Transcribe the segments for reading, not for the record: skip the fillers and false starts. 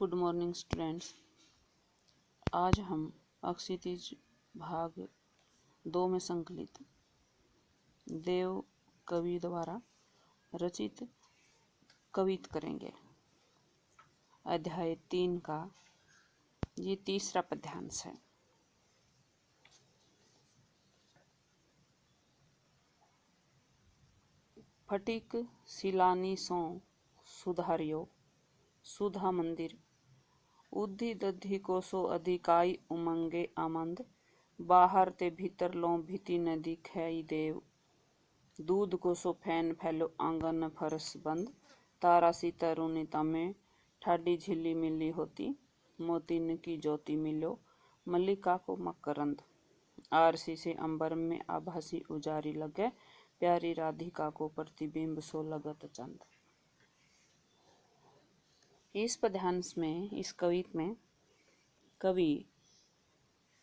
Good morning students. आज हम अक्षितिज भाग 2 में संकलित देव कवि द्वारा रचित कवित करेंगे। अध्याय 3 का ये तीसरा पद्यांश है। फटिक सिलानी सो सुधारियो सुधा मंदिर, उद्धि दद्धि को सो अधिकाई उमंगे आमंद, बाहर ते भीतर लो भीति न दिखाई देव, दूध को सो फैन फैलो आंगन फरस बंद, तारा सी तरुणिता में ठाडी झिल्ली मिली होती, मोतिन की ज्योति मिलो मल्लिका को मकरंद, आरसी से अंबर में आभासी उजारी लगे, प्यारी राधिका को प्रतिबिंब सो लगत चंद। इस पद्यांश में, इस कवित में कवि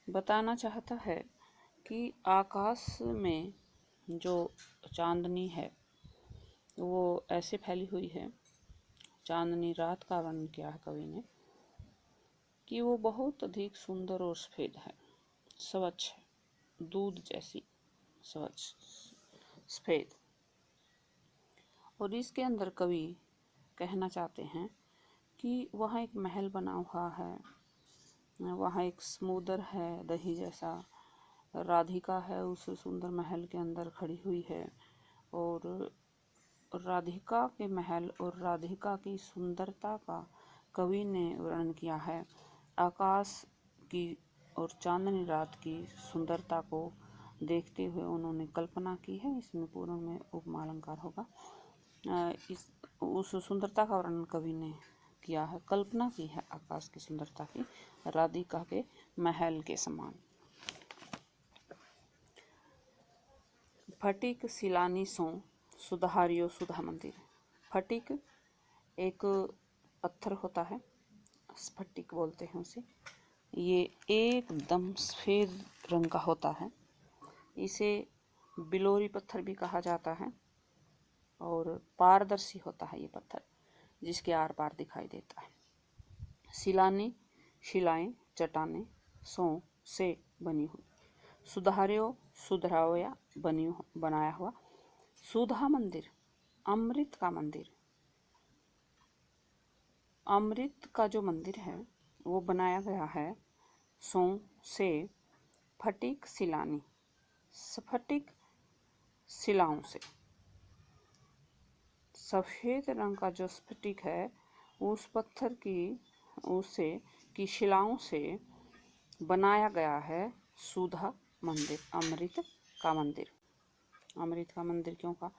बताना चाहता है कि आकाश में जो चांदनी है वो ऐसे फैली हुई है, चांदनी रात का वर्णन किया है कवि ने, कि वो बहुत अधिक सुंदर और सफेद है, स्वच्छ है, दूध जैसी स्वच्छ सफेद। और इसके अंदर कवि कहना चाहते हैं कि वहाँ एक महल बना हुआ है, वहाँ एक समुद्र है दही जैसा, राधिका है उस सुंदर महल के अंदर खड़ी हुई है, और राधिका के महल और राधिका की सुंदरता का कवि ने वर्णन किया है। आकाश की और चांदनी रात की सुंदरता को देखते हुए उन्होंने कल्पना की है। इसमें पूर्ण में उपमा अलंकार होगा। उस सुंदरता का वर्णन कवि ने किया है, कल्पना की है आकाश की सुंदरता की, राधिका के महल के समान। फटिक सिलानी सो सुधारियो सुधा मंदिर। फटिक एक पत्थर होता है, स्फटिक बोलते हैं उसे। ये एकदम सफेद रंग का होता है, इसे बिलोरी पत्थर भी कहा जाता है, और पारदर्शी होता है ये पत्थर, जिसके आर पार दिखाई देता है। सिलानी शिलाएं, चट्टानें, सो से बनी हुई, सुधारियो सुधराया बनाया हुआ, सुधा मंदिर अमृत का मंदिर, अमृत का जो मंदिर है वो बनाया गया है। सो से फटिक सिलानी, स्फटिक शिलाओं से, सफेद रंग का जो स्फटिक है उस पत्थर की शिलाओं से बनाया गया है सुधा मंदिर, अमृत का मंदिर। अमृत का मंदिर क्यों कहा?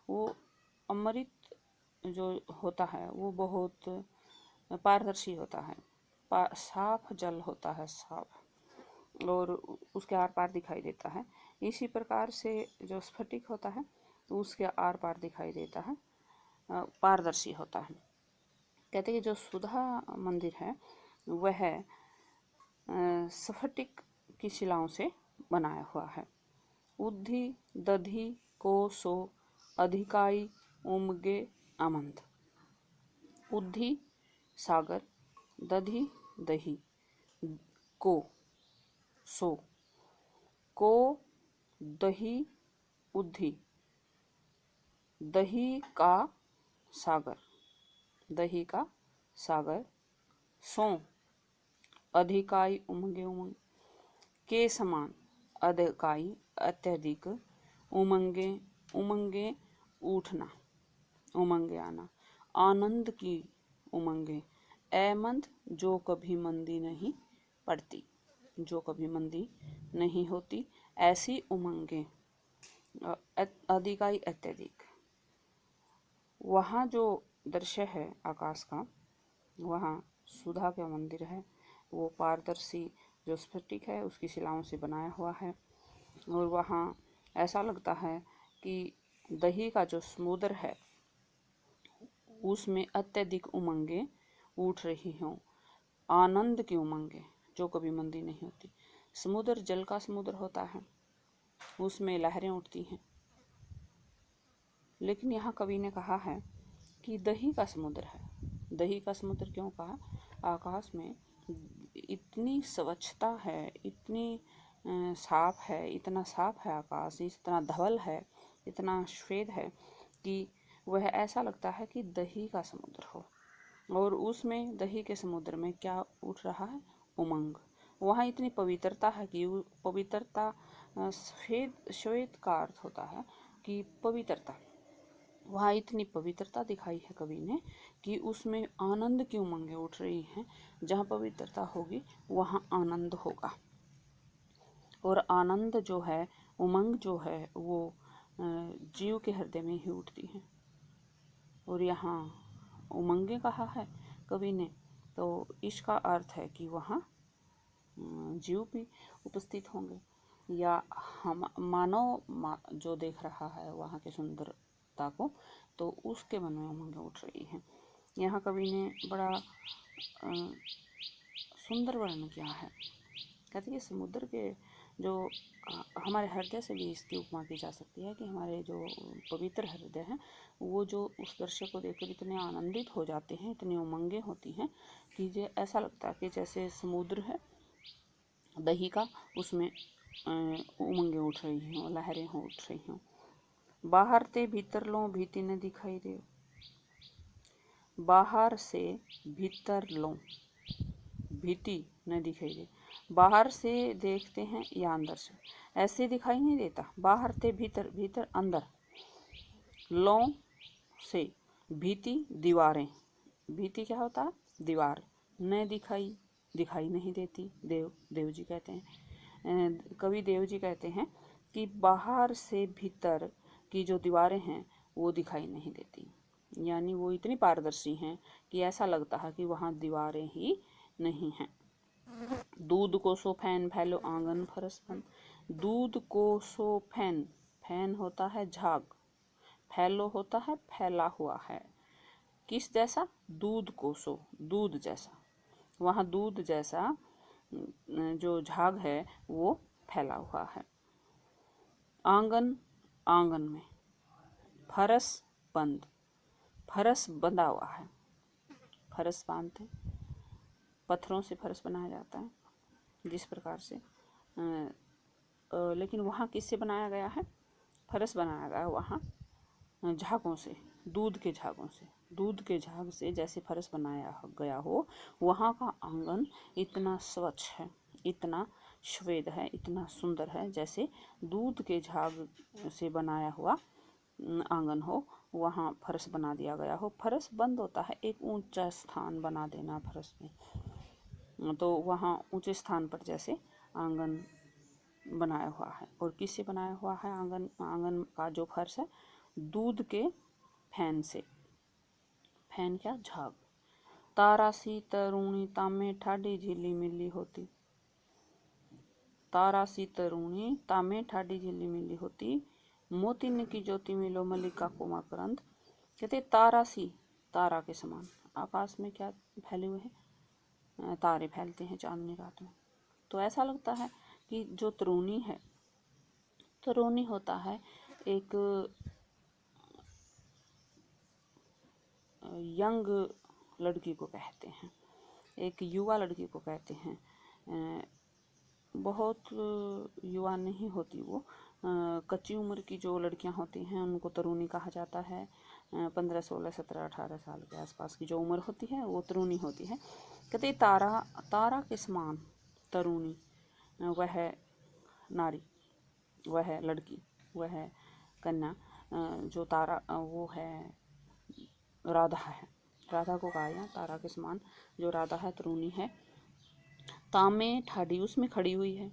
वो अमृत जो होता है वो बहुत पारदर्शी होता है, साफ जल होता है, साफ, और उसके आर पार दिखाई देता है। इसी प्रकार से जो स्फटिक होता है तो उसके आर पार दिखाई देता है, पारदर्शी होता है। कहते हैं कि जो सुधा मंदिर है वह स्फटिक की शिलाओं से बनाया हुआ है। उद्धि दधि को सो अधिकाई उमगे आमंद। उद्धि सागर, दधि दही, को सो को दही उद्धि, दही का सागर, दही का सागर, सो अधिकाई उमंगे उमंग, के समान, अधिकाई अत्यधिक, उमंगे उमंगे उठना, उमंगे आना, आनंद की उमंगे, ऐमंद जो कभी मंदी नहीं पड़ती, जो कभी मंदी नहीं होती, ऐसी उमंगे, अधिकाई अत्यधिक। वहाँ जो दृश्य है आकाश का, वहाँ सुधा का मंदिर है, वो पारदर्शी जो स्फटिक है उसकी शिलाओं से बनाया हुआ है, और वहाँ ऐसा लगता है कि दही का जो समुद्र है उसमें अत्यधिक उमंगे उठ रही हों, आनंद की उमंगे जो कभी मंदी नहीं होती। समुद्र जल का समुद्र होता है, उसमें लहरें उठती हैं, लेकिन यहाँ कवि ने कहा है कि दही का समुद्र है। दही का समुद्र क्यों कहा? आकाश में इतनी स्वच्छता है, इतनी साफ है, इतना साफ है आकाश, इतना धवल है, इतना श्वेत है कि वह ऐसा लगता है कि दही का समुद्र हो। और उसमें दही के समुद्र में क्या उठ रहा है? उमंग। वहाँ इतनी पवित्रता है कि पवित्रता, श्वेत श्वेत का अर्थ होता है कि पवित्रता। वहाँ इतनी पवित्रता दिखाई है कवि ने कि उसमें आनंद की उमंगें उठ रही हैं। जहाँ पवित्रता होगी वहाँ आनंद होगा, और आनंद जो है, उमंग जो है, वो जीव के हृदय में ही उठती है। और यहाँ उमंगे कहा है कवि ने, तो इसका अर्थ है कि वहाँ जीव भी उपस्थित होंगे, या हम मानव जो देख रहा है वहाँ की सुंदरता को, तो उसके मन में उमंगें उठ रही हैं। यहाँ कवि ने बड़ा सुंदर वर्णन किया है। कहते हैं समुद्र के जो हमारे हृदय से भी इसकी उपमा की जा सकती है कि हमारे जो पवित्र हृदय हैं वो जो उस दृश्य को देखकर इतने आनंदित हो जाते हैं, इतनी उमंगें होती हैं कि जे ऐसा लगता है कि जैसे समुद्र है दही का, उसमें उमंगें उठ रही हों, लहरें हो उठ रही हों। बाहर ते भीतर लो भीति न दिखाई दे। बाहर से भीतर लो भीति न दिखाई दे। बाहर से देखते हैं या अंदर से, ऐसे दिखाई नहीं देता। बाहर से भीतर, भीतर अंदर। लो से भीति, दीवारें। भीति क्या होता है? दीवार। न दिखाई, दिखाई नहीं देती। देव जी कहते हैं, कवि देव जी कहते हैं कि बाहर से भीतर की जो दीवारें हैं वो दिखाई नहीं देती, यानी वो इतनी पारदर्शी हैं कि ऐसा लगता है कि वहाँ दीवारें ही नहीं हैं। दूध को सो फैन फैलो आंगन फरस बन। दूध को सो फैन, फैन होता है झाग, फैलो होता है फैला हुआ है। किस जैसा? दूध को सो, दूध जैसा। वहाँ दूध जैसा जो झाग है वो फैला हुआ है। आंगन, आंगन में। फरस बंद, फरस बंधा हुआ है। फरस बांधते, पत्थरों से फरस बनाया जाता है जिस प्रकार से, लेकिन वहाँ किससे बनाया गया है? फरस बनाया गया वहाँ झागों से, दूध के झागों से। दूध के झाग से जैसे फरस बनाया गया हो, वहाँ का आंगन इतना स्वच्छ है, इतना श्वेत है, इतना सुंदर है, जैसे दूध के झाग से बनाया हुआ आंगन हो, वहाँ फरस बना दिया गया हो। फरस बंद होता है, एक ऊंचा स्थान बना देना फरस में, तो वहाँ ऊंचे स्थान पर जैसे आंगन बनाया हुआ है। और किससे बनाया हुआ है आंगन? आंगन का जो फर्श है दूध के फैन से। फैन क्या? झाग। तारासी तरुणी तामे ठाडी झिली मिली होती। तारासी तरुणी तामे ठाडी झिली मिली होती। मोती की ज्योति मिलो मल्लिका को मकरंद। कहते तारासी, तारा के समान। आकाश में क्या फैले हुए हैं? तारे फैलते हैं चांदनी रात में। तो ऐसा लगता है कि जो तरुणी है, तरुणी होता है एक यंग लड़की को कहते हैं, एक युवा लड़की को कहते हैं। बहुत युवा नहीं होती वो, कच्ची उम्र की जो लड़कियां होती हैं उनको तरुणी कहा जाता है। 15, 16, 17, 18 साल के आसपास की जो उम्र होती है वो तरुणी होती है। कहते तारा, तारा के समान तरुणी वह नारी, वह लड़की, वह कन्या जो तारा, वो है राधा है। राधा को कहा गया तारा के समान जो राधा है, तरुणी है। तामे ठाडी, उसमें खड़ी हुई है।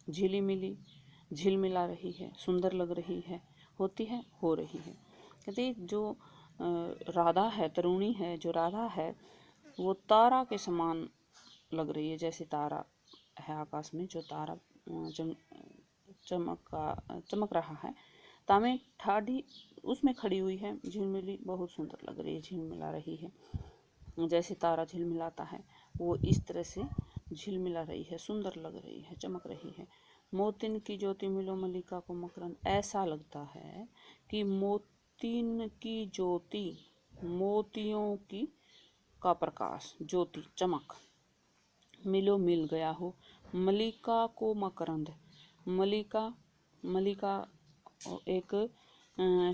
झिली मिली, झिल मिला रही है, सुंदर लग रही है, होती है, हो रही है। कहते जो राधा है, तरुणी है, जो राधा है वो तारा के समान लग रही है। जैसे तारा है आकाश में, जो तारा चमक रहा है। तामे ठाडी, उसमें खड़ी हुई है। झिलमिली, बहुत सुंदर लग रही है, झिलमिला रही है। जैसे तारा झिलमिलाता है वो इस तरह से झिलमिला रही है, सुंदर लग रही है, चमक रही है। मोतिन की ज्योति मिलो मल्लिका को मकरंद। ऐसा लगता है कि मोतिन की ज्योति, मोतियों की का प्रकाश, ज्योति, चमक, मिलो मिल गया हो। मलिका को मकरंद, मलिका मलिका एक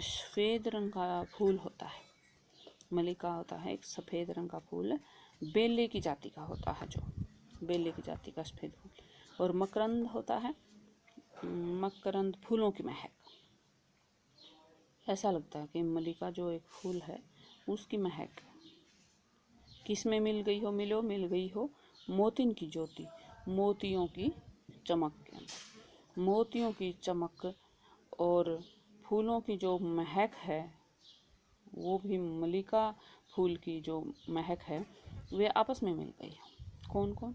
सफ़ेद रंग का फूल होता है। मलिका होता है एक सफ़ेद रंग का फूल, बेले की जाति का होता है, जो बेले की जाति का सफ़ेद फूल। और मकरंद होता है, मकरंद फूलों की महक। ऐसा लगता है कि मलिका जो एक फूल है उसकी महक किस में मिल गई हो, मिलो मिल गई हो मोतिन की ज्योति, मोतियों की चमक के अंदर। मोतियों की चमक और फूलों की जो महक है, वो भी मलिका फूल की जो महक है वे आपस में मिल गई हो। कौन कौन?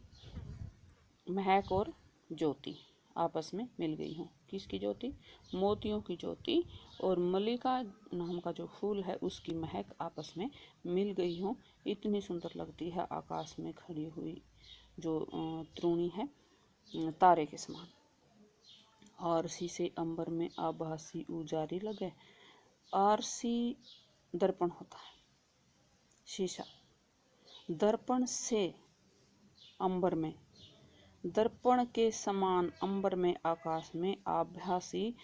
महक और ज्योति आपस में मिल गई हो। किसकी ज्योति? मोतियों की ज्योति और मलिका नाम का जो फूल है उसकी महक आपस में मिल गई हो। इतनी सुंदर लगती है आकाश में खड़ी हुई जो तृणी है, तारे के समान। आरसी से अंबर में आभासी उजारी लगे। आरसी दर्पण होता है, शीशा। दर्पण से अंबर में, दर्पण के समान अंबर में, आकाश में आभासी,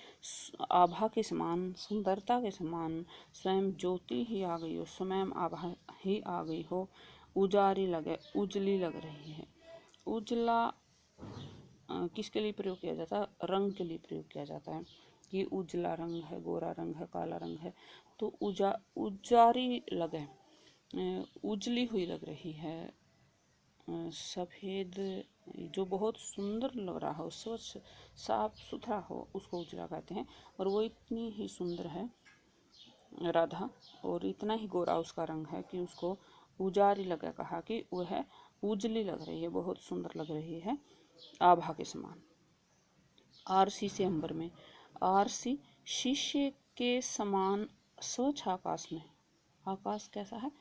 आभा के समान, सुंदरता के समान स्वयं ज्योति ही आ गई हो, स्वयं आभा ही आ गई हो। उजारी लगे, उजली लग रही है। उजला किसके लिए प्रयोग किया जाता है? रंग के लिए प्रयोग किया जाता है कि उजला रंग है, गोरा रंग है, काला रंग है। तो उजारी लगे, उजली हुई लग रही है, सफ़ेद, जो बहुत सुंदर लग रहा हो, स्वच्छ साफ सुथरा हो, उसको उजला कहते हैं। और वो इतनी ही सुंदर है राधा, और इतना ही गोरा उसका रंग है कि उसको उजारी लगा कहा कि वह उजली लग रही है, बहुत सुंदर लग रही है, आभा के समान। आरसी से अंबर में, आरसी शीशे के समान स्वच्छ आकाश में। आकाश कैसा है?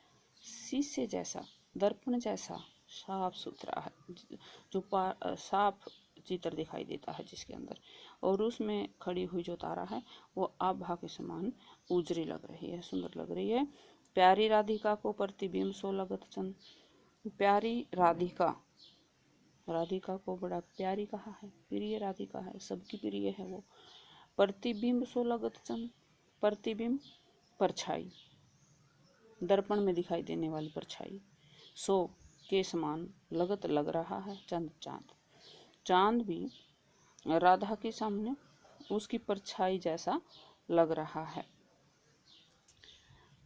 शीशे जैसा, दर्पण जैसा साफ सुथरा है, जो साफ चित्र दिखाई देता है जिसके अंदर। और उसमें खड़ी हुई जो तारा है वो आभा के समान उजरी लग रही है, सुंदर लग रही है। प्यारी राधिका को प्रतिबिंब सो लगत चंद। प्यारी राधिका, राधिका को बड़ा प्यारी कहा है, प्रिय राधिका है, सबकी प्रिय है वो। प्रतिबिंब सो लगत चंद, प्रतिबिंब परछाई, दर्पण में दिखाई देने वाली परछाई। सो के समान, लगत लग रहा है, चंद चांद। चांद भी राधा के सामने उसकी परछाई जैसा लग रहा है।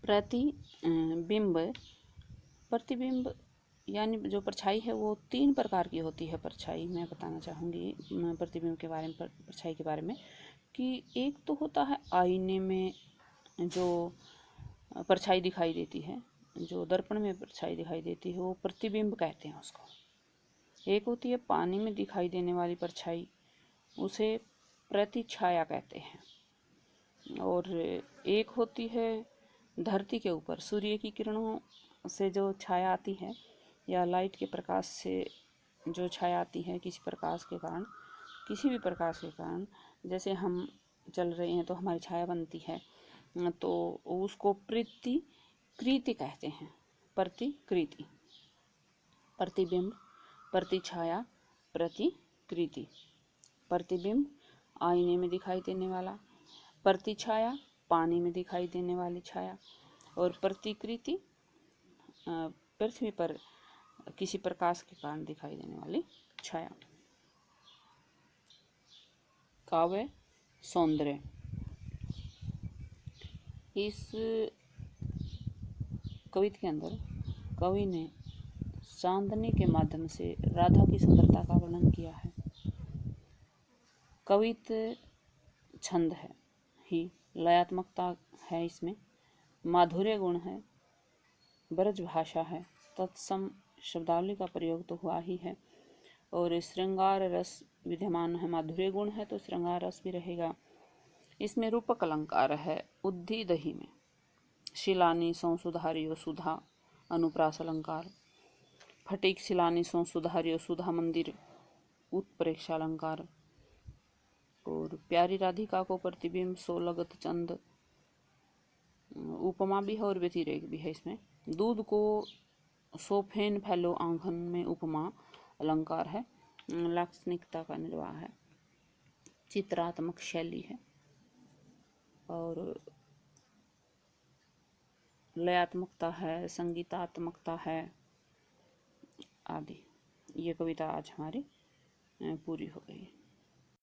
प्रतिबिंब, प्रतिबिंब यानी जो परछाई है वो 3 प्रकार की होती है। परछाई मैं बताना चाहूँगी प्रतिबिंब के बारे में, परछाई के बारे में, कि एक तो होता है आईने में जो परछाई दिखाई देती है, जो दर्पण में परछाई दिखाई देती है, वो प्रतिबिंब कहते हैं उसको। एक होती है पानी में दिखाई देने वाली परछाई, उसे प्रतिछाया कहते हैं। और एक होती है धरती के ऊपर सूर्य की किरणों से जो छाया आती है, या लाइट के प्रकाश से जो छाया आती है, किसी प्रकाश के कारण, किसी भी प्रकाश के कारण, जैसे हम चल रहे हैं तो हमारी छाया बनती है, तो उसको प्रतिकृति कहते हैं। प्रतिकृति, प्रतिबिंब, प्रतिछाया, प्रतिकृति। प्रतिबिंब आईने में दिखाई देने वाला, प्रतिछाया पानी में दिखाई देने वाली छाया, और प्रतिकृति पृथ्वी पर किसी प्रकाश के कारण दिखाई देने वाली छाया। काव्य सौंदर्य, इस कविता के अंदर कवि ने चांदनी के माध्यम से राधा की सुंदरता का वर्णन किया है। कवित छंद है ही, लयात्मकता है इसमें, माधुर्य गुण है, ब्रज भाषा है, तत्सम शब्दावली का प्रयोग तो हुआ ही है, और श्रृंगार रस विद्यमान है। माधुर्य गुण है तो श्रृंगार रस भी रहेगा। इसमें रूपक अलंकार है। उद्धि दही में शिलानी संसुधारियो सुधा अनुप्रास अलंकार, फटिक शिलानी संसुधारियो सुधा मंदिर उत्प्रेक्षा अलंकार, और प्यारी राधिका को प्रतिबिंब सो लगत चंद, उपमा भी है और व्यतिरेक भी है इसमें। दूध को सोफेन फैलो आंगन में उपमा अलंकार है। लाक्षणिकता का निर्वाह है। चित्रात्मक शैली है और लयात्मकता है, संगीतात्मकता है आदि। ये कविता आज हमारी पूरी हो गई।